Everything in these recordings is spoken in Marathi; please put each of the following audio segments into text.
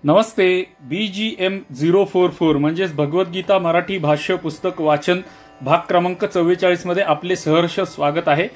नमस्ते. BGM044 म्हणजेच भगवद्गीता मराठी भाष्य पुस्तक वाचन भाग क्रमांक 44 मध्ये आपले सहर्ष स्वागत आहे.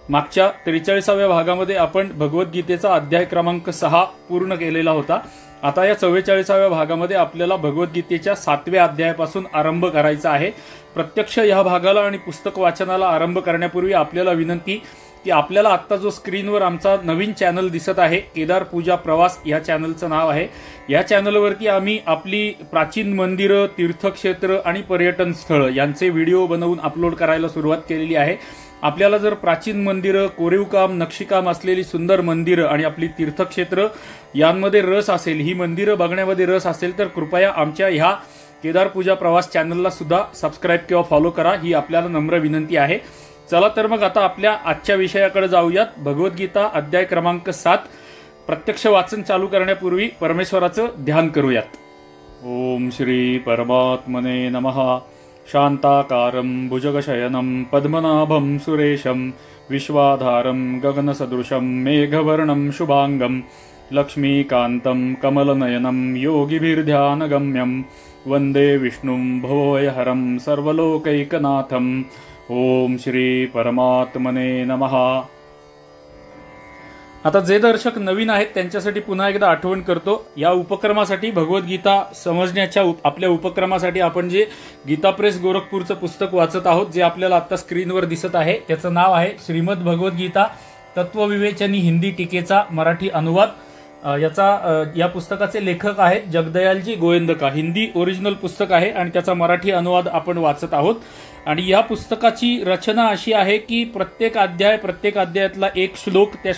मागच्या 43व्या भागामध्ये आपण भगवद्गीतेचा अध्याय क्रमांक 6 पूर्ण केलेला होता. आता या 44व्या भागामध्ये आपल्याला भगवद्गीतेच्या 7व्या अध्यायापासून आरंभ करायचा आहे. प्रत्यक्ष या भागाला आणि पुस्तक वाचनाला आरंभ करण्यापूर्वी आपल्याला विनंती की आपल्याला आता जो स्क्रीनवर आमचा नवीन चॅनल दिसत आहे, केदार पूजा प्रवास या चॅनलचं नाव आहे. या चॅनलवरती आम्ही आपली प्राचीन मंदिरं, तीर्थक्षेत्र आणि पर्यटन स्थळ यांचे व्हिडिओ बनवून अपलोड करायला सुरुवात केलेली आहे. आपल्याला जर प्राचीन मंदिरं, कोरीवकाम, नक्षीकाम असलेली सुंदर मंदिरं आणि आपली तीर्थक्षेत्र यांमध्ये रस असेल, ही मंदिरं बघण्यामध्ये रस असेल, तर कृपया आमच्या ह्या केदार पूजा प्रवास चॅनलला सुद्धा सबस्क्राईब किंवा फॉलो करा, ही आपल्याला नम्र विनंती आहे. चला तर मग आता आपल्या आजच्या विषयाकडे जाऊयात. भगवद्गीता अध्याय क्रमांक 7. प्रत्यक्ष वाचन चालू करण्यापूर्वी परमेश्वराचं ध्यान करूयात. ओम श्री परमात्मने नमः. शांताकारं भुजगशयनं पद्मनाभं सुरेशं विश्वाधारं गगनसदृशं मेघवर्णं शुभांगं लक्ष्मीकान्तं कमलनयनं योगिभिर्ध्यानगम्यं वंदे विष्णुं भवभयहरं सर्वलोकैकनाथं. ओम श्री परमात्मने नमः. आता जे दर्शक नवीन आहेत त्यांच्यासाठी पुन्हा एकदा आठवण करतो. या उपक्रमासाठी, भगवद्गीता समजण्याच्या आपल्या उपक्रमासाठी आपण जे गीता प्रेस गोरखपूरचं पुस्तक वाचत आहोत, जे आपल्याला आता स्क्रीनवर दिसत आहे, त्याचं नाव आहे श्रीमद भगवद्गीता तत्वविवेचनी हिंदी टीकेचा मराठी अनुवाद. या पुस्तकाचे लेखक आहेत जगदयालजी गोविंदका. हिंदी ओरिजिनल पुस्तक आहे आणि त्याचा मराठी अनुवाद आपण वाचत आहोत. आणि या पुस्तकाची रचना अशी आहे की प्रत्येक अध्यायातला एक श्लोक, त्या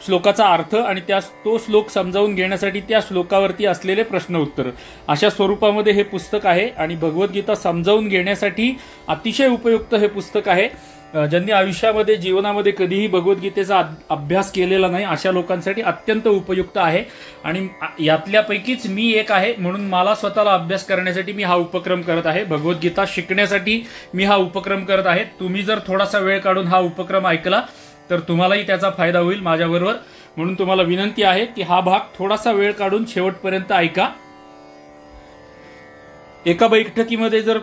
श्लोकाचा अर्थ आणि तो श्लोक समजावून घेण्यासाठी त्या श्लोकावरती असलेले प्रश्न उत्तर, अशा स्वरूपामध्ये हे पुस्तक आहे. आणि भगवद्गीता समजावून घेण्यासाठी अतिशय उपयुक्त हे पुस्तक आहे. ज्यांनी आयुष्यामध्ये, जीवनामध्ये कधीही भगवद्गीतेचा अभ्यास केलेला नाही अशा लोकांसाठी अत्यंत उपयुक्त आहे. आणि यातल्यापैकीच मी एक आहे, म्हणून मला स्वतःला अभ्यास करण्यासाठी मी हा उपक्रम करत आहे. भगवद्गीता शिकण्यासाठी मी हा उपक्रम करत आहे. तुम्ही जर थोडासा वेळ काढून हा उपक्रम ऐकला तर तुम्हालाही त्याचा फायदा होईल माझ्याबरोबर. म्हणून तुम्हाला विनंती आहे की हा भाग थोडासा वेळ काढून शेवटपर्यंत ऐका. एका बैठकीमध्ये जर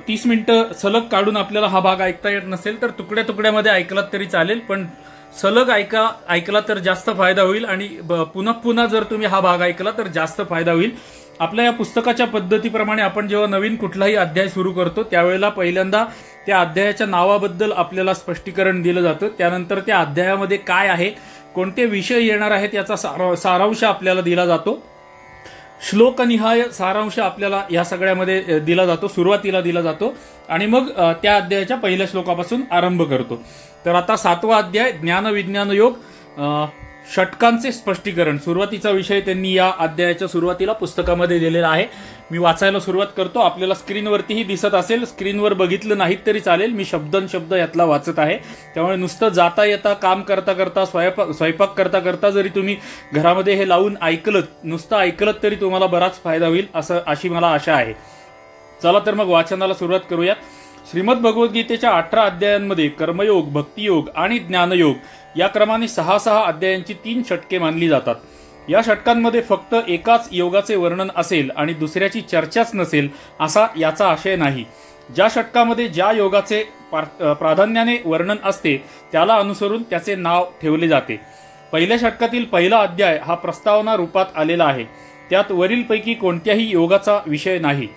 30 मिनिटं सलग काढून आपल्याला हा भाग ऐकता येत नसेल तर तुकड्या तुकड्यामध्ये ऐकलात तरी चालेल, पण सलग ऐकला तर जास्त फायदा होईल. आणि पुन्हा पुन्हा जर तुम्ही हा भाग ऐकला तर जास्त फायदा होईल. आपल्या या पुस्तकाच्या पद्धतीप्रमाणे आपण जेव्हा नवीन कुठलाही अध्याय सुरू करतो त्यावेळेला पहिल्यांदा त्या अध्यायाच्या नावाबद्दल आपल्याला स्पष्टीकरण दिलं जातं. त्यानंतर त्या अध्यायामध्ये काय आहे, कोणते विषय येणार आहेत याचा सारांश आपल्याला दिला जातो. श्लोकनिहाय सारांश आपल्याला या सगळ्यामध्ये दिला जातो, सुरुवातीला दिला जातो. आणि मग त्या अध्यायाच्या पहिल्या श्लोकापासून आरंभ करतो. तर आता 7वा अध्याय ज्ञान विज्ञान योग, षटकांचे स्पष्टीकरण. सुरुवातीचा विषय त्यांनी या अध्यायाच्या सुरुवातीला पुस्तकामध्ये दिलेला आहे. मी वाचायला सुरुवात करतो. आपल्याला स्क्रीनवरतीही दिसत असेल, स्क्रीनवर बघितलं नाहीत तरी चालेल, मी शब्द यातला वाचत आहे. त्यामुळे नुसतं जाता येता, काम करता करता, स्वयंपाक करता करता जरी तुम्ही घरामध्ये हे लावून नुसतं ऐकलत तरी तुम्हाला बराच फायदा होईल अशी मला आशा आहे. चला तर मग वाचनाला सुरुवात करूयात. श्रीमद भगवद्गीतेच्या 18 अध्यायांमध्ये कर्मयोग, भक्तियोग आणि ज्ञानयोग या क्रमाने 6 अध्यायांची 3 षटके मानली जातात. या षटकांमध्ये फक्त एकाच योगाचे वर्णन असेल आणि दुसऱ्याची चर्चाच नसेल असा याचा आशय नाही. ज्या षटकामध्ये ज्या योगाचे प्राधान्याने वर्णन असते त्याला अनुसरून त्याचे नाव ठेवले जाते. पहिल्या षटकातील पहिला अध्याय हा प्रस्तावना रूपात आलेला आहे. त्यात वरीलपैकी कोणत्याही योगाचा विषय नाही.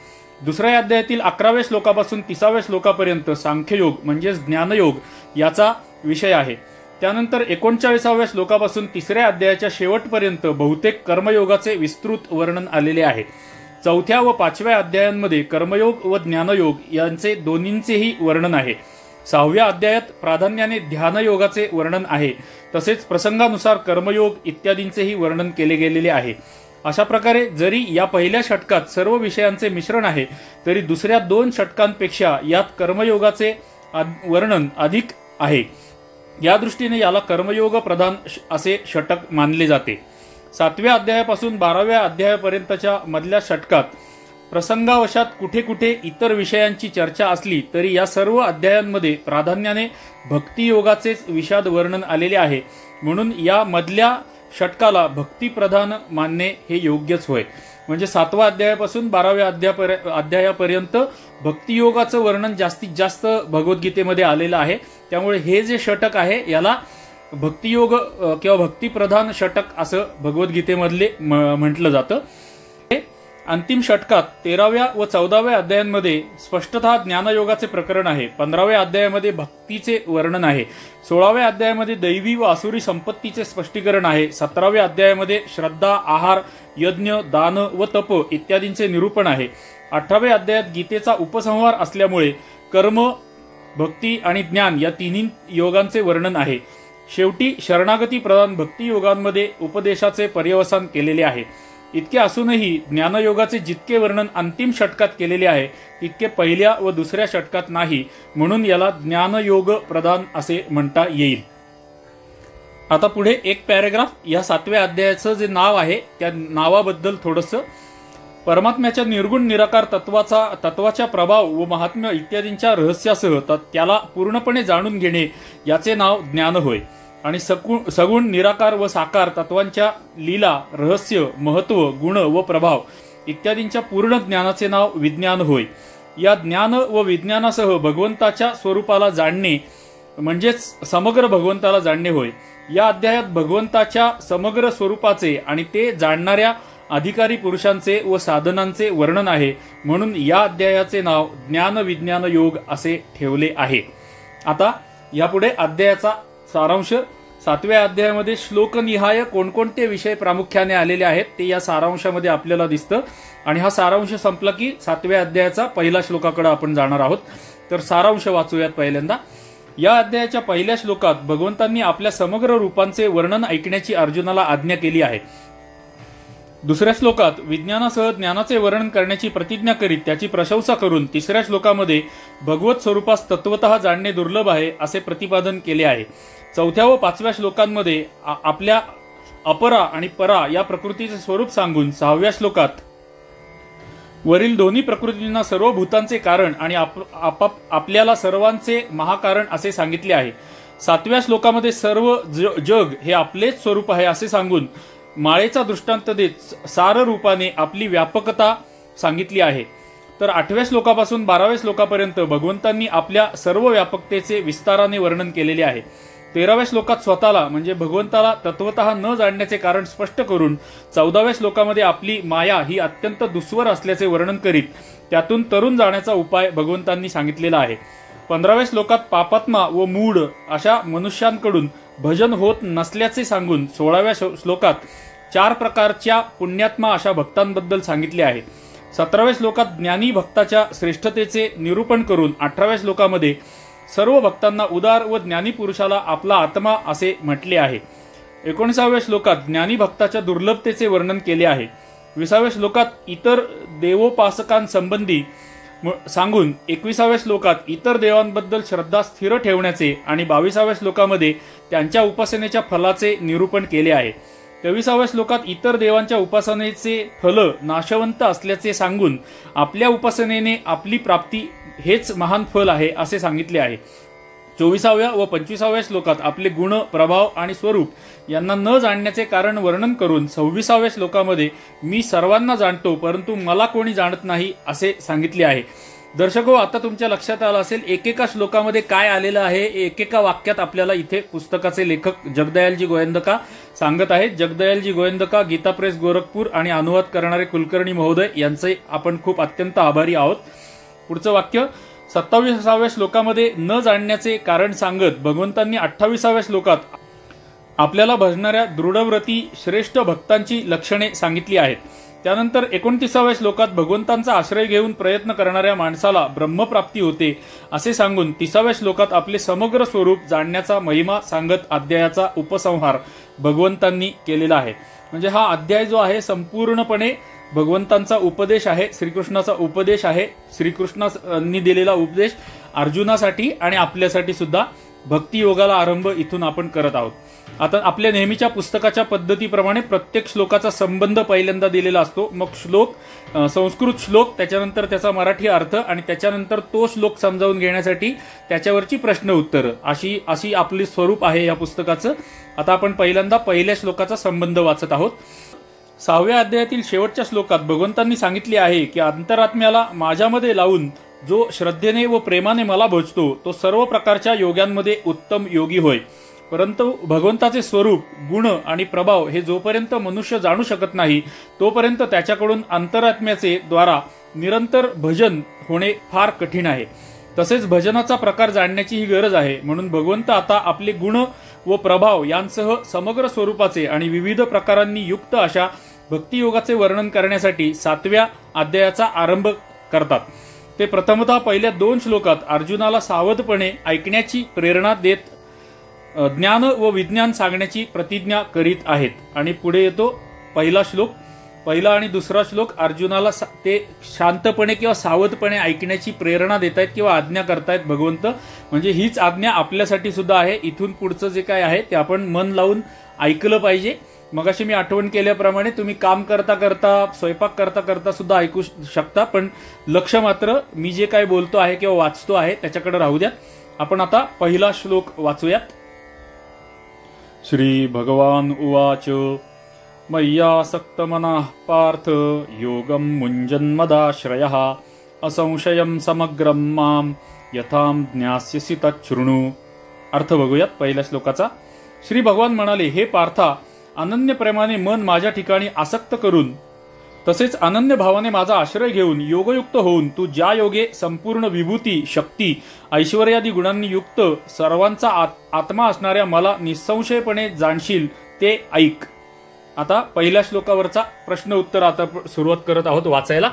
दुसऱ्या अध्यायातील 11व्या श्लोकापासून 30व्या श्लोकापर्यंत सांख्ययोग म्हणजेच ज्ञानयोग याचा विषय आहे. त्यानंतर 39व्या श्लोकापासून 3ऱ्या अध्यायाच्या शेवटपर्यंत बहुतेक कर्मयोगाचे विस्तृत वर्णन आलेले आहे. 4थ्या व 5व्या अध्यायांमध्ये कर्मयोग व ज्ञानयोग यांचे दोन्हींचेही वर्णन आहे. 6व्या अध्यायात प्राधान्याने ध्यानयोगाचे वर्णन आहे. तसेच प्रसंगानुसार कर्मयोग इत्यादींचेही वर्णन केले गेलेले आहे. अशा प्रकारे जरी या पहिल्या षटकात सर्व विषयांचे मिश्रण आहे तरी दुसऱ्या 2 षटकांपेक्षा यात कर्मयोगाचे वर्णन अधिक आहे. या दृष्टीने याला कर्मयोग प्रधान असे षटक मानले जाते. 7व्या अध्यायापासून 12व्या अध्यायापर्यंतच्या मधल्या षटकात प्रसंगावशात कुठे कुठे इतर विषयांची चर्चा असली तरी या सर्व अध्यायांमध्ये प्राधान्याने भक्तियोगाचेच विषाद वर्णन आलेले आहे. म्हणून या मधल्या षटकाला भक्तिप्रधान मानणे हे योग्यच होय. म्हणजे 7व्या अध्यायापासून 12व्या अध्यायापर्यंत भक्तियोगाचं वर्णन जास्तीत जास्त भगवद्गीतेमध्ये आलेलं आहे. त्यामुळे हे जे षटक आहे याला भक्तियोग किंवा भक्तिप्रधान षटक असं भगवद्गीतेमधले म्हटलं जातं. अंतिम षटकात 13व्या व 14व्या अध्यायांमध्ये स्पष्टतः ज्ञानयोगाचे प्रकरण आहे. 15व्या अध्यायामध्ये भक्तीचे वर्णन आहे. 16व्या अध्यायामध्ये दैवी व आसुरी संपत्तीचे स्पष्टीकरण आहे. 17व्या अध्यायामध्ये श्रद्धा, आहार, यज्ञ, दान व तप इत्यादींचे निरूपण आहे. 18व्या अध्यायात गीतेचा उपसंहार असल्यामुळे कर्म, भक्ती आणि ज्ञान या तिन्ही योगांचे वर्णन आहे. शेवटी शरणागती प्रधान भक्ती योगांमध्ये उपदेशाचे पर्यवसान केलेले आहे. इतके असूनही ज्ञानयोगाचे जितके वर्णन अंतिम षटकात केलेले आहे तितके पहिल्या व दुसऱ्या षटकात नाही, म्हणून याला ज्ञानयोग प्रधान असे म्हणता येईल. आता पुढे एक पॅरेग्राफ या 7व्या अध्यायाचं जे नाव आहे त्या नावाबद्दल थोडंसं. परमात्म्याच्या निर्गुण निराकार तत्वाच्या प्रभाव व महात्म्य इत्यादींच्या रहस्यासह त्याला पूर्णपणे जाणून घेणे याचे नाव ज्ञान होय. आणि सगुण, निराकार व साकार तत्वांच्या लीला, रहस्य, महत्व, गुण व प्रभाव इत्यादींच्या पूर्ण ज्ञानाचे नाव विज्ञान होय. या ज्ञान व विज्ञानासह भगवंताच्या स्वरूपाला जाणणे म्हणजेच समग्र भगवंताला जाणणे होय. या अध्यायात भगवंताच्या समग्र स्वरूपाचे आणि ते जाणणाऱ्या अधिकारी पुरुषांचे व साधनांचे वर्णन आहे, म्हणून या अध्यायाचे नाव ज्ञान विज्ञान योग असे ठेवले आहे. आता यापुढे अध्यायाचा सारांश. 7व्या अध्यायामध्ये श्लोकनिहाय कोणकोणते विषय प्रामुख्याने आलेले आहेत ते या सारांशामध्ये आपल्याला दिसतं. आणि हा सारांश संपला की 7व्या अध्यायाचा पहिला श्लोकाकडे आपण जाणार आहोत. तर सारांश वाचूयात पहिल्यांदा. या अध्यायाच्या पहिल्या श्लोकात भगवंतांनी आपल्या समग्र रूपांचे वर्णन ऐकण्याची अर्जुनाला आज्ञा केली आहे. दुसऱ्या श्लोकात विज्ञानासह ज्ञानाचे वर्णन करण्याची प्रतिज्ञा करीत त्याची प्रशंसा करून तिसऱ्या श्लोकामध्ये भगवत स्वरूपास तत्वतः जाणणे दुर्लभ आहे असे प्रतिपादन केले आहे. 4थ्या व 5व्या श्लोकांमध्ये आपल्या अपरा आणि परा या प्रकृतीचे स्वरूप सांगून 6व्या श्लोकात वरील दोन्ही प्रकृतींना सर्व भूतांचे कारण आणि आपल्याला सर्वांचे महाकारण असे सांगितले आहे. 7व्या श्लोकामध्ये सर्व जग हे आपलेच स्वरूप आहे असे सांगून माळेचा दृष्टांत देत सार रूपाने आपली व्यापकता सांगितली आहे. तर 8व्या श्लोकापासून 12व्या श्लोकापर्यंत भगवंतांनी आपल्या सर्व व्यापकतेचे विस्ताराने वर्णन केलेले आहे. 13व्या श्लोकात स्वतःला म्हणजे भगवंताला तत्वतः न जाणण्याचे कारण स्पष्ट करून 14व्या श्लोकामध्ये आपली माया ही अत्यंत दुस्वर असल्याचे वर्णन करीत त्यातून तरुण जाण्याचा उपाय भगवंतांनी सांगितलेला आहे. 15व्या श्लोकात पापात्मा व मूढ अशा मनुष्यांकडून भजन होत नसल्याचे सांगून 16व्या श्लोकात 4 प्रकारच्या पुण्यात्मा अशा भक्तांबद्दल सांगितले आहे. 17व्या श्लोकात ज्ञानी भक्ताच्या श्रेष्ठतेचे निरूपण करून 18व्या श्लोकामध्ये सर्व भक्तांना उदार व ज्ञानी पुरुषाला आपला आत्मा असे म्हटले आहे. 19व्या श्लोकात ज्ञानी भक्ताच्या दुर्लभतेचे वर्णन केले आहे. 20व्या श्लोकात इतर देवोपासकांसंबंधी सांगून 21व्या श्लोकात इतर देवांबद्दल श्रद्धा स्थिर ठेवण्याचे आणि 22व्या श्लोकामध्ये त्यांच्या उपासनेच्या फलाचे निरूपण केले आहे. 23व्या श्लोकात इतर देवांच्या उपासनेचे फल नाशवंत असल्याचे सांगून आपल्या उपासनेने आपली प्राप्ती हेच महान फल आहे असे सांगितले आहे. 24व्या व 25व्या श्लोकात आपले गुण, प्रभाव आणि स्वरूप यांना न जाणण्याचे कारण वर्णन करून 26व्या श्लोकामध्ये मी सर्वांना जाणतो परंतु मला कोणी जाणत नाही असे सांगितले आहे. दर्शको, आता तुमच्या लक्षात आलं असेल एकेका श्लोकामध्ये काय आलेलं आहे. एकेका वाक्यात आपल्याला इथे पुस्तकाचे लेखक जगदयालजी गोयंदका सांगत आहेत. जगदयालजी गोयंदका, गीता प्रेस गोरखपूर आणि अनुवाद करणारे कुलकर्णी महोदय यांचे आपण खूप अत्यंत आभारी आहोत. पुढचं वाक्य 27व्या श्लोकामध्ये न जाणण्याचे कारण सांगत भगवंतांनी 28व्या श्लोकात आपल्याला भजणाऱ्या दृढव्रती श्रेष्ठ भक्तांची लक्षणे सांगितली आहेत. त्यानंतर 29व्या श्लोकात भगवंतांचा आश्रय घेऊन प्रयत्न करणाऱ्या माणसाला ब्रह्मप्राप्ती होते असे सांगून 30व्या श्लोकात आपले समग्र स्वरूप जाणण्याचा महिमा सांगत अध्यायाचा उपसंहार भगवंतांनी केलेला आहे. म्हणजे हा अध्याय जो आहे संपूर्णपणे भगवंतांचा उपदेश आहे, श्रीकृष्णाचा उपदेश आहे. श्रीकृष्णांनी दिलेला उपदेश अर्जुनासाठी आणि आपल्यासाठी सुद्धा. भक्ती योगाला आरंभ इथून आपण करत आहोत. आता आपल्या नेहमीच्या पुस्तकाच्या पद्धतीप्रमाणे प्रत्येक श्लोकाचा संबंध पहिल्यांदा दिलेला असतो, मग संस्कृत श्लोक, त्याच्यानंतर त्याचा मराठी अर्थ आणि त्याच्यानंतर तो श्लोक समजावून घेण्यासाठी त्याच्यावरची प्रश्न उत्तर, अशी आपली स्वरूप आहे या पुस्तकाचं. आता आपण पहिल्यांदा पहिल्या श्लोकाचा संबंध वाचत आहोत. 6व्या अध्यायातील शेवटच्या श्लोकात भगवंतांनी सांगितले आहे की अंतरात्म्याला माझ्यामध्ये लावून जो श्रद्धेने व प्रेमाने मला भजतो तो सर्व प्रकारच्या योग्यांमध्ये उत्तम योगी होय. परंतु भगवंताचे स्वरूप, गुण आणि प्रभाव हे जोपर्यंत मनुष्य जाणू शकत नाही तोपर्यंत त्याच्याकडून अंतरात्म्याचे द्वारा निरंतर भजन होणे फार कठीण आहे. तसेच भजनाचा प्रकार जाणण्याची ही गरज आहे. म्हणून भगवंत आता आपले गुण व प्रभाव यांसह समग्र स्वरूपाचे आणि विविध प्रकारांनी युक्त अशा भक्तियोगाचे वर्णन करण्यासाठी 7व्या अध्यायाचा आरंभ करतात. ते प्रथमतः पहिल्या 2 श्लोकात अर्जुनाला सावधपणे ऐकण्याची प्रेरणा देत ज्ञान व विज्ञान सांगण्याची प्रतिज्ञा करीत आहेत. आणि पुढे येतो पहिला श्लोक. पहिला आणि दुसरा श्लोक अर्जुनाला ते शांतपणे किंवा सावधपणे ऐकण्याची प्रेरणा देत आहेत किंवा आज्ञा करतायत भगवंत. म्हणजे हीच आज्ञा आपल्यासाठी सुद्धा आहे. इथून पुढचं जे काय आहे ते आपण मन लावून ऐकलं पाहिजे. मगाशी मी आठवण केल्याप्रमाणे तुम्ही काम करता करता, स्वयंपाक करता करता सुद्धा ऐकू शकता, पण लक्ष मात्र मी जे काय बोलतो आहे किंवा वाचतो आहे त्याच्याकडे राहू द्या. आपण आता पहिला श्लोक वाचूयात. श्री भगवान उवाच मय्यासक्तमनः पार्थ योगं मुञ्जन्मदाश्रयः असंशयं समग्रं मां यथां ज्ञास्यसि तच्छृणु. अर्थ बघूयात पहिल्या श्लोकाचा. श्री भगवान म्हणाले, हे पार्था, अनन्य प्रेमाने मन माझ्या ठिकाणी आसक्त करून तसेच अनन्य भावाने माझा आश्रय घेऊन योगयुक्त होऊन तू ज्या योगे संपूर्ण विभूती, शक्ती, ऐश्वर्यादी गुणांनी युक्त सर्वांचा आत्मा असणाऱ्या मला निसंशयपणे जाणशील ते ऐक. आता पहिल्या श्लोकावरचा प्रश्न उत्तर आता सुरुवात करत आहोत वाचायला.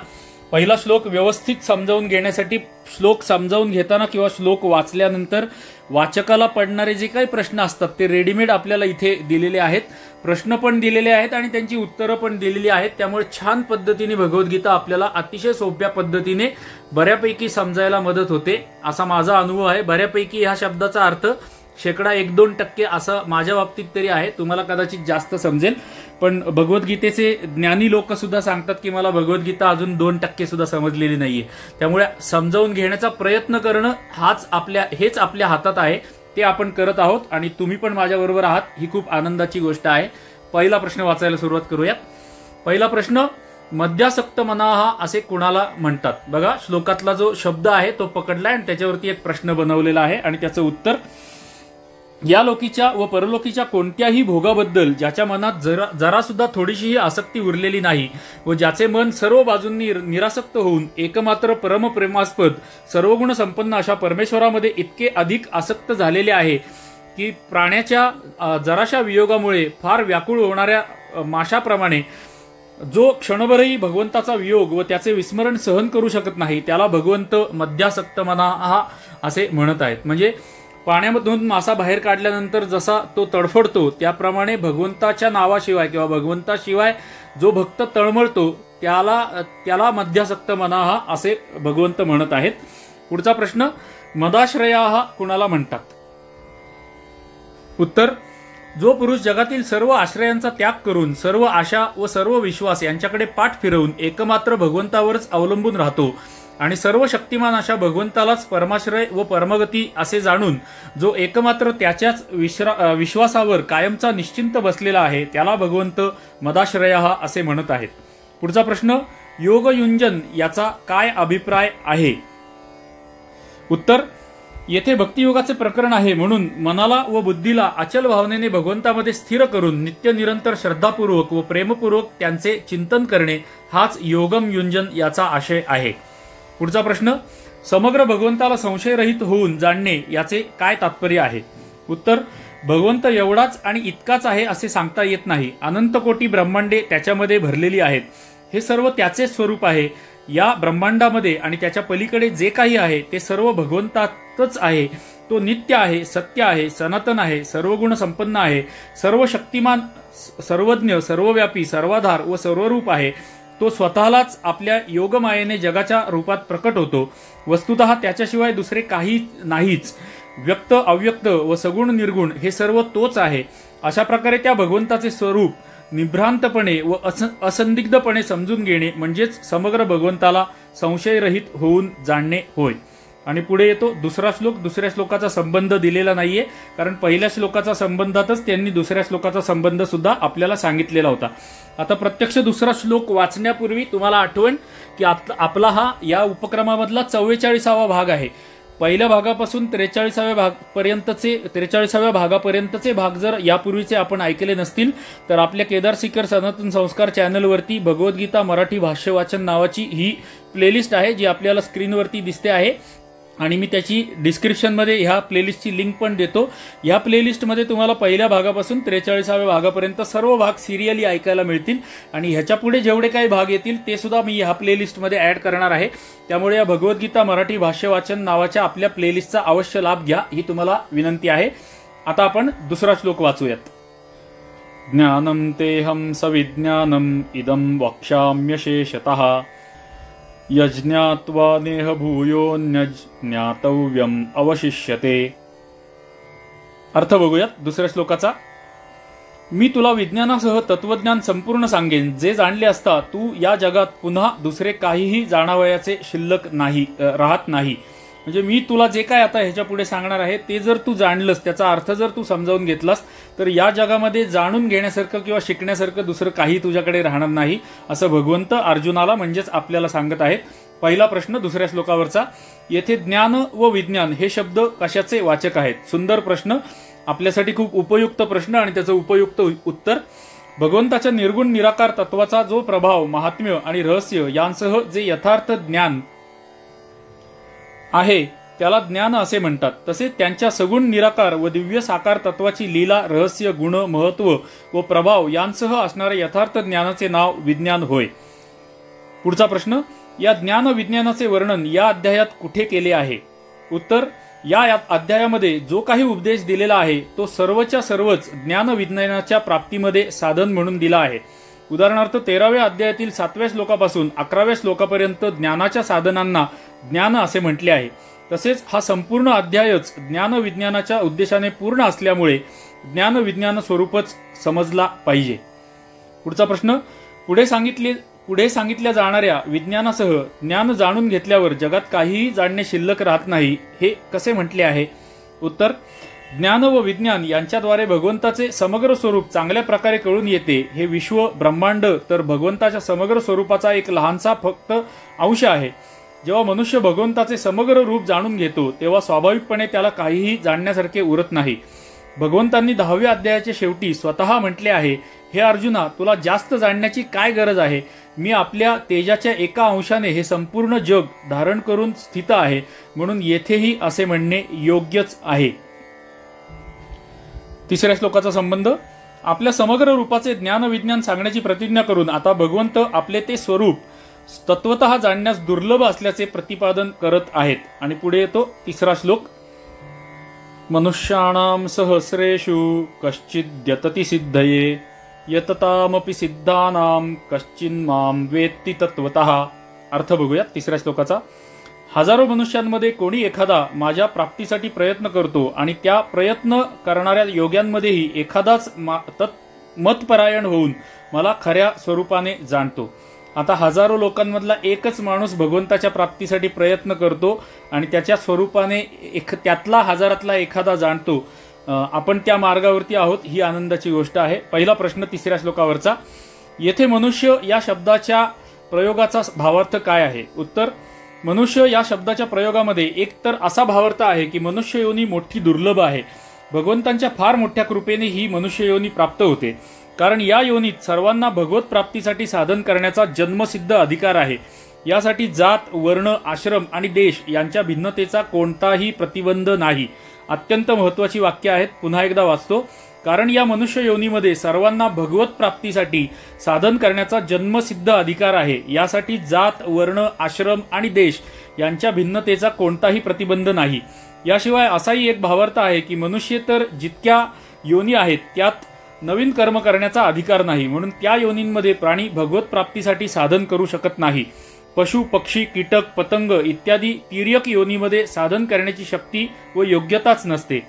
पहिला श्लोक व्यवस्थित समजावून घेण्यासाठी, श्लोक समजावून घेताना किंवा श्लोक वाचल्यानंतर वाचकाला पडणारे जे काही प्रश्न असतात ते रेडीमेड आपल्याला इथे दिलेले आहेत. प्रश्न पण दिलेले आहेत आणि त्यांची उत्तरं पण दिलेली आहेत. त्यामुळे छान पद्धतीने भगवद्गीता आपल्याला अतिशय सोप्या पद्धतीने बऱ्यापैकी समजायला मदत होते, असा माझा अनुभव आहे. बऱ्यापैकी ह्या शब्दाचा अर्थ 1% असा माझ्या बाबतीत तरी आहे. तुम्हाला कदाचित जास्त समजेल, पण भगवद्गीतेचे ज्ञानी लोक सुद्धा सांगतात की मला भगवद्गीता अजून 2% सुद्धा समजलेली नाहीये. त्यामुळे समजावून घेण्याचा प्रयत्न करणं हेच आपल्या हातात आहे. ते आपण करत आहोत आणि तुम्ही पण माझ्याबरोबर आहात. ही खूप आनंदाची गोष्ट आहे. पहिला प्रश्न वाचायला सुरुवात करूयात. पहिला प्रश्न, मद्यासक्त मनाहा असे कुणाला म्हणतात? बघा, श्लोकातला जो शब्द आहे तो पकडलाय आणि त्याच्यावरती एक प्रश्न बनवलेला आहे आणि त्याचं उत्तर, या लोकीच्या व परलोकीच्या कोणत्याही भोगाबद्दल ज्याच्या मनात जरा सुद्धा थोडीशीही आसक्ती उरलेली नाही व ज्याचे मन सर्व बाजूंनी निरासक्त होऊन एकमात्र परमप्रेमास्पद सर्वगुण संपन्न अशा परमेश्वरामध्ये इतके अधिक आसक्त झालेले आहे की प्राण्याच्या जराशा वियोगामुळे फार व्याकुळ होणाऱ्या माशाप्रमाणे जो क्षणभरही भगवंताचा वियोग व त्याचे विस्मरण सहन करू शकत नाही त्याला भगवंत मद्यासक्त मनाहा असे म्हणत आहेत. म्हणजे पाण्यामधून मासा बाहेर काढल्यानंतर जसा तो तडफडतो त्याप्रमाणे भगवंताच्या नावाशिवाय किंवा भगवंताशिवाय जो भक्त तळमळतो त्याला मद्यासक्त मनाहा असे भगवंत म्हणत आहेत. पुढचा प्रश्न, मदाश्रयाहा कुणाला म्हणतात? उत्तर, जो पुरुष जगातील सर्व आश्रयांचा त्याग करून सर्व आशा व सर्व विश्वास यांच्याकडे पाठ फिरवून एकमात्र भगवंतावरच अवलंबून राहतो आणि सर्व शक्तिमान अशा भगवंतालाच परमाश्रय व परमगती असे जाणून जो एकमात्र त्याच्याच विश्वासावर कायमचा निश्चिंत बसलेला आहे त्याला भगवंत मदाश्रयः असे म्हणत आहेत. पुढचा प्रश्न, योगयुंजन याचा काय अभिप्राय आहे? उत्तर, येथे भक्तियोगाचे प्रकरण आहे म्हणून मनाला व बुद्धीला अचल भावनेने भगवंतामध्ये स्थिर करून नित्य निरंतर श्रद्धापूर्वक व प्रेमपूर्वक त्यांचे चिंतन करणे हाच योगम युंजन याचा आशय आहे. पुढचा प्रश्न, समग्र भगवंताला संशयरहित होऊन जाणणे याचे काय तात्पर्य आहे? उत्तर, भगवंत एवढाच आणि इतकाच आहे असे सांगता येत नाही. अनंत कोटी ब्रह्मांडे त्याच्यामध्ये भरलेली आहेत. हे सर्व त्याचे स्वरूप आहे. या ब्रह्मांडामध्ये आणि त्याच्या पलीकडे जे काही आहे ते सर्व भगवंतातच आहे. तो नित्य आहे, सत्य आहे, सनातन आहे, सर्वगुण संपन्न आहे, सर्व शक्तिमान, सर्वज्ञ, सर्वव्यापी, सर्वाधार व सर्वरूप आहे. तो स्वतःलाच आपल्या योगमायेने जगाच्या रूपात प्रकट होतो. वस्तुतः त्याच्याशिवाय दुसरे काही नाहीच. व्यक्त, अव्यक्त व सगुण निर्गुण हे सर्व तोच आहे. अशा प्रकारे त्या भगवंताचे स्वरूप निभ्रांतपणे व असंदिग्धपणे समजून घेणे म्हणजेच समग्र भगवंताला संशयरहित होऊन जाणणे होय. आणि पुढे येतो दुसरा श्लोक. दुसऱ्या श्लोकाचा संबंध दिलेला नाहीये, कारण पहिल्या श्लोकाचा संबंधातच त्यांनी दुसऱ्या श्लोकाचा संबंध सुद्धा आपल्याला सांगितलेला होता. आता प्रत्यक्ष दुसरा श्लोक वाचण्यापूर्वी तुम्हाला आठवण की आपला हा या उपक्रमामधला 44वा भाग आहे. पहिल्या भागापासून 43व्या भागापर्यंतचे भाग जर यापूर्वीचे आपण ऐकले नसतील तर आपल्या केदार सीकर सनातन संस्कार चॅनलवरती भगवद्गीता मराठी भाष्य वाचन नावाची ही प्लेलिस्ट आहे, जी आपल्याला स्क्रीनवरती दिसते आहे. आणि मी त्याची डिस्क्रिप्शनमध्ये ह्या प्लेलिस्टची लिंक पण देतो. ह्या प्लेलिस्टमध्ये तुम्हाला पहिल्या भागापासून 43व्या भागापर्यंत सर्व भाग सिरियली ऐकायला मिळतील. आणि ह्याच्या पुढे जेवढे काही भाग येतील ते सुद्धा मी ह्या प्लेलिस्टमध्ये ऍड करणार आहे. त्यामुळे या भगवद्गीता मराठी भाष्य वाचन नावाच्या आपल्या प्लेलिस्टचा अवश्य लाभ घ्या, ही तुम्हाला विनंती आहे. आता आपण दुसरा श्लोक वाचूयात. ज्ञानम तेहम सविज्ञानम इदम वक्ष्याम्यशेषतः यज्ञात्वा नेह भूयोन्यज्ञातव्यम अवशिष्यते. अर्थ बघूयात दुसऱ्या श्लोकाचा. मी तुला विज्ञानासह तत्वज्ञान संपूर्ण सांगेन, जे जाणले असता तू या जगात पुन्हा दुसरे काहीही जाणावयाचे शिल्लक राहत नाही. म्हणजे मी तुला जे काय आता ह्याच्या पुढे सांगणार आहे ते जर तू जाणलंस, त्याचा अर्थ जर तू समजावून घेतलास, तर या जगामध्ये जाणून घेण्यासारखं किंवा शिकण्यासारखं दुसरं काही तुझ्याकडे राहणार नाही, असं भगवंत अर्जुनाला म्हणजेच आपल्याला सांगत आहेत. पहिला प्रश्न दुसऱ्या श्लोकावरचा. येथे ज्ञान व विज्ञान हे शब्द कशाचे वाचक आहेत? सुंदर प्रश्न, आपल्यासाठी खूप उपयुक्त प्रश्न आणि त्याचं उपयुक्त उत्तर. भगवंताच्या निर्गुण निराकार तत्वाचा जो प्रभाव, महात्म्य आणि रहस्य यांसह जे यथार्थ ज्ञान आहे त्याला ज्ञान असे म्हणतात. तसेच त्यांच्या सगुण निराकार व दिव्य साकार तत्वाची लीला, रहस्य, गुण, महत्व व प्रभाव यांसह असणारे यथार्थ ज्ञानाचे नाव विज्ञान होय. पुढचा प्रश्न. या ज्ञान विज्ञानाचे वर्णन या अध्यायात कुठे केले आहे? उत्तर. या अध्यायामध्ये जो काही उपदेश दिलेला आहे तो सर्वच्या सर्वच ज्ञान विज्ञानाच्या प्राप्तीमध्ये साधन म्हणून दिला आहे. उदाहरणार्थ 13व्या अध्यायातील 7व्या श्लोकापासून 11व्या श्लोकापर्यंत ज्ञानाच्या साधनांना ज्ञान असे म्हटले आहे. तसेच हा संपूर्ण अध्यायच ज्ञान विज्ञानाच्या उद्देशाने पूर्ण असल्यामुळे ज्ञान विज्ञान स्वरूपच समजला पाहिजे. पुढचा प्रश्न. पुढे सांगितल्या जाणाऱ्या विज्ञानासह ज्ञान जाणून घेतल्यावर जगात काहीही जाणणे शिल्लक राहत नाही, हे कसे म्हटले आहे? उत्तर. ज्ञान व विज्ञान यांच्याद्वारे भगवंताचे समग्र स्वरूप चांगल्या प्रकारे कळून येते. हे विश्व, ब्रह्मांड तर भगवंताच्या समग्र स्वरूपाचा एक लहानसा फक्त अंश आहे. जेव्हा मनुष्य भगवंताचे समग्र रूप जाणून घेतो तेव्हा स्वाभाविकपणे त्याला काहीही जाणण्यासारखे उरत नाही. भगवंतांनी 10व्या अध्यायाच्या शेवटी स्वतः म्हटले आहे, हे अर्जुना, तुला जास्त जाणण्याची काय गरज आहे? मी आपल्या तेजाच्या एका अंशाने हे संपूर्ण जग धारण करून स्थित आहे, म्हणून येथेही असे म्हणणे योग्यच आहे. तिसऱ्या श्लोकाचा संबंध. आपल्या समग्र रूपाचे ज्ञान विज्ञान सांगण्याची प्रतिज्ञा करून आता भगवंत आपले ते स्वरूप तत्वतः जाणण्यास दुर्लभ असल्याचे प्रतिपादन करत आहेत. आणि पुढे येतो तिसरा श्लोक. मनुष्याणाम सहस्रेषु कश्चिद्यतति सिद्धये यततामपि सिद्धानाम कश्चिन्माम वेत्ति तत्वतः. अर्थ बघूया तिसऱ्या श्लोकाचा. हजारो मनुष्यांमध्ये कोणी एखादा माझ्या प्राप्तीसाठी प्रयत्न करतो आणि त्या प्रयत्न करणाऱ्या योग्यांमध्येही एखादाच मतपरायण होऊन मला खऱ्या स्वरूपाने जाणतो. आता हजारो लोकांमधला एकच माणूस भगवंताच्या प्राप्तीसाठी प्रयत्न करतो आणि त्याच्या स्वरूपाने त्यातला हजारातला एखादा जाणतो. आपण त्या मार्गावरती आहोत, ही आनंदाची गोष्ट आहे. पहिला प्रश्न तिसऱ्या श्लोकावरचा. येथे मनुष्य या शब्दाच्या प्रयोगाचा भावार्थ काय आहे? उत्तर. मनुष्य या शब्दाच्या प्रयोगामध्ये एक तर असा भावार्थ आहे की मनुष्य योनी मोठी दुर्लभ आहे. भगवंतांच्या फार मोठ्या कृपेने ही मनुष्य योनी प्राप्त होते, कारण या योनीत सर्वांना भगवत प्राप्तीसाठी साधन करण्याचा जन्मसिद्ध अधिकार आहे. यासाठी जात, वर्ण, आश्रम आणि देश यांच्या भिन्नतेचा कोणताही प्रतिबंध नाही. अत्यंत महत्वाची वाक्य आहेत, पुन्हा एकदा वाचतो. कारण या मनुष्य योनीमध्ये सर्वांना भगवत प्राप्तीसाठी साधन करण्याचा जन्मसिद्ध अधिकार आहे. यासाठी जात, वर्ण, आश्रम आणि देश यांच्या भिन्नतेचा कोणताही प्रतिबंध नाही. याशिवाय असाही एक भावार्थ आहे की मनुष्य तर जितक्या योनी आहेत त्यात नवीन कर्म करण्याचा अधिकार नाही, म्हणून त्या योनींमध्ये प्राणी भगवत प्राप्तीसाठी साधन करू शकत नाही. पशु, पक्षी, कीटक, पतंग इत्यादी तिर्यक योनीमध्ये साधन करण्याची शक्ती व योग्यताच नसते.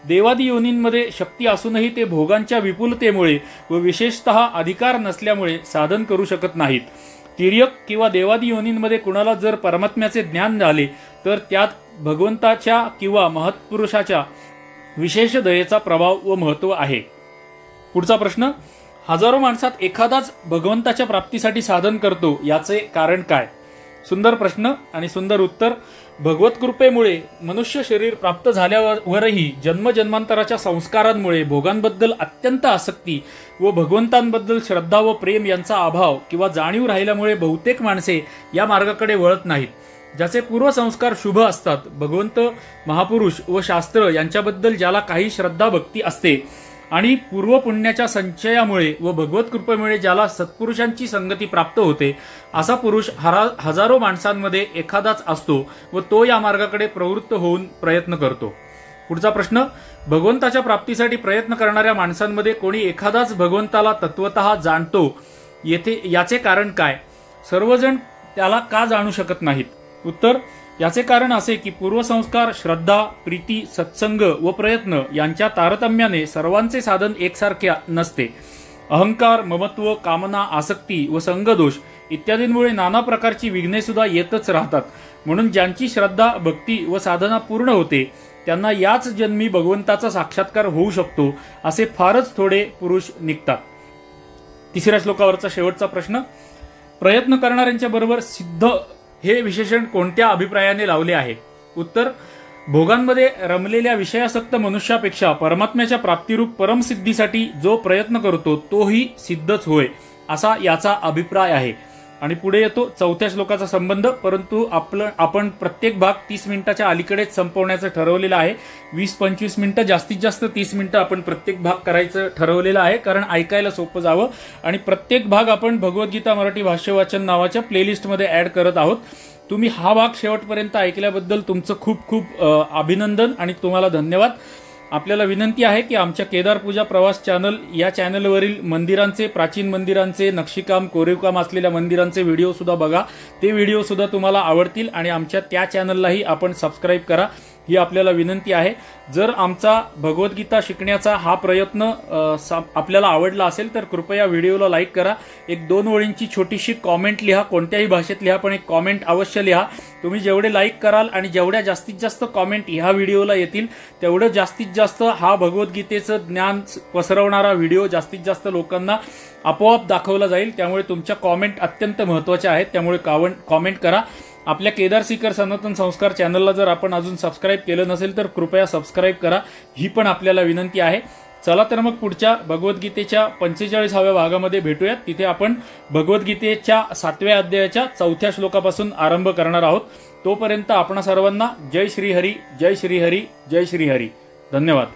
देवादी योनींमध्ये शक्ती असूनही ते भोगांच्या विपुलतेमुळे व विशेषतः अधिकार नसल्यामुळे साधन करू शकत नाहीत. तिर्यक किंवा देवादी योनींमध्ये कुणाला जर परमात्म्याचे ज्ञान झाले तर त्यात भगवंताच्या किंवा महत्पुरुषाच्या विशेष दयेचा प्रभाव व महत्व आहे. पुढचा प्रश्न, हजारो माणसात एखादाच भगवंताच्या प्राप्तीसाठी साधन करतो, याचे कारण काय? सुंदर प्रश्न आणि सुंदर उत्तर. भगवत कृपेमुळे मनुष्य शरीर प्राप्त झाल्यावरही जन्मजन्मांतराच्या संस्कारांमुळे भोगांबद्दल अत्यंत आसक्ती व भगवंतांबद्दल श्रद्धा व प्रेम यांचा अभाव किंवा जाणीव राहिल्यामुळे बहुतेक माणसे या मार्गाकडे वळत नाहीत. ज्याचे पूर्वसंस्कार शुभ असतात, भगवंत, महापुरुष व शास्त्र यांच्याबद्दल ज्याला काही श्रद्धा भक्ती असते आणि पूर्वपुण्याच्या संचयामुळे व भगवत कृपेमुळे ज्याला सत्पुरुषांची संगती प्राप्त होते, असा पुरुष हजारो माणसांमध्ये एखादाच असतो व तो या मार्गाकडे प्रवृत्त होऊन प्रयत्न करतो. पुढचा प्रश्न, भगवंताच्या प्राप्तीसाठी प्रयत्न करणाऱ्या माणसांमध्ये कोणी एखादाच भगवंताला तत्वतः जाणतो, याचे कारण काय? सर्वजण त्याला का जाणू शकत नाहीत? उत्तर, याचे कारण असे की पूर्वसंस्कार, श्रद्धा, प्रीती, सत्संग व प्रयत्न यांच्या तारतम्याने सर्वांचे साधन एकसारखे नसते. अहंकार, ममत्व, कामना, आसक्ती व संगदोष इत्यादींमुळे नाना प्रकारची विघ्ने सुद्धा येतच राहतात. म्हणून ज्यांची श्रद्धा, भक्ती व साधना पूर्ण होते त्यांना याच जन्मी भगवंताचा साक्षात्कार होऊ शकतो, असे फारच थोडे पुरुष निघतात. तिसऱ्या श्लोकावरचा शेवटचा प्रश्न, प्रयत्न करणाऱ्यांच्या बरोबर सिद्ध हे विशेषण कोणत्या अभिप्रायाने लावले आहे? उत्तर, भोगांमध्ये रमलेल्या विषयासक्त मनुष्यापेक्षा परमात्म्याच्या प्राप्तिरूप परमसिद्धीसाठी जो प्रयत्न करतो तोही सिद्धच होय, असा याचा अभिप्राय आहे. आणि पुढे येतो चौथ्या श्लोकाचा संबंध. परंतु आपण प्रत्येक भाग 30 मिनिटाच्या अलीकडेच संपवण्याचं ठरवलेलं आहे. 20-25 मिनिटं, जास्तीत जास्त 30 मिनिटं आपण प्रत्येक भाग करायचं ठरवलेलं आहे, कारण ऐकायला सोपं जावं. आणि प्रत्येक भाग आपण भगवद्गीता मराठी भाष्य वाचन नावाच्या प्लेलिस्टमध्ये ऍड करत आहोत. तुम्ही हा भाग शेवटपर्यंत ऐकल्याबद्दल तुमचं खूप खूप अभिनंदन आणि तुम्हाला धन्यवाद. आपल्याला विनंती आहे की आमच्या केदार पूजा प्रवास चॅनल या चॅनलवरील मंदिरांचे, प्राचीन मंदिरांचे, नक्षीकाम, कोरीवकाम असलेल्या मंदिरांचे व्हिडिओ सुद्धा बघा. ते व्हिडिओ सुद्धा तुम्हाला आवडतील आणि आमच्या त्या चॅनललाही आपण सबस्क्राईब करा, ही आपल्याला विनंती आहे. जर आमचा भगवद्गीता शिकण्याचा हा प्रयत्न आपल्याला आवडला असेल तर कृपया व्हिडिओला लाईक करा. 1-2 ओळींची छोटीशी कॉमेंट लिहा, कोणत्याही भाषेत लिहा, पण एक कॉमेंट अवश्य लिहा. तुम्ही जेवढे लाईक कराल आणि जेवढ्या जास्तीत जास्त कॉमेंट ह्या व्हिडिओला येतील तेवढं जास्तीत जास्त हा भगवद्गीतेचं ज्ञान पसरवणारा व्हिडिओ जास्तीत जास्त लोकांना आपोआप दाखवला जाईल. त्यामुळे तुमच्या कॉमेंट अत्यंत महत्त्वाच्या आहेत, त्यामुळे कॉमेंट करा. आपल्या केदार सीकर सनातन संस्कार चॅनलला जर आपण अजून सबस्क्राईब केलं नसेल तर कृपया सबस्क्राईब करा, ही पण आपल्याला विनंती आहे. चला तर मग पुढच्या भगवद्गीतेच्या 45व्या भागामध्ये भेटूयात. तिथे आपण भगवद्गीतेच्या 7व्या अध्यायाच्या 4थ्या श्लोकापासून आरंभ करणार आहोत. तोपर्यंत आपण सर्वांना जय श्री हरी, जय श्री हरी, जय श्री हरी. धन्यवाद.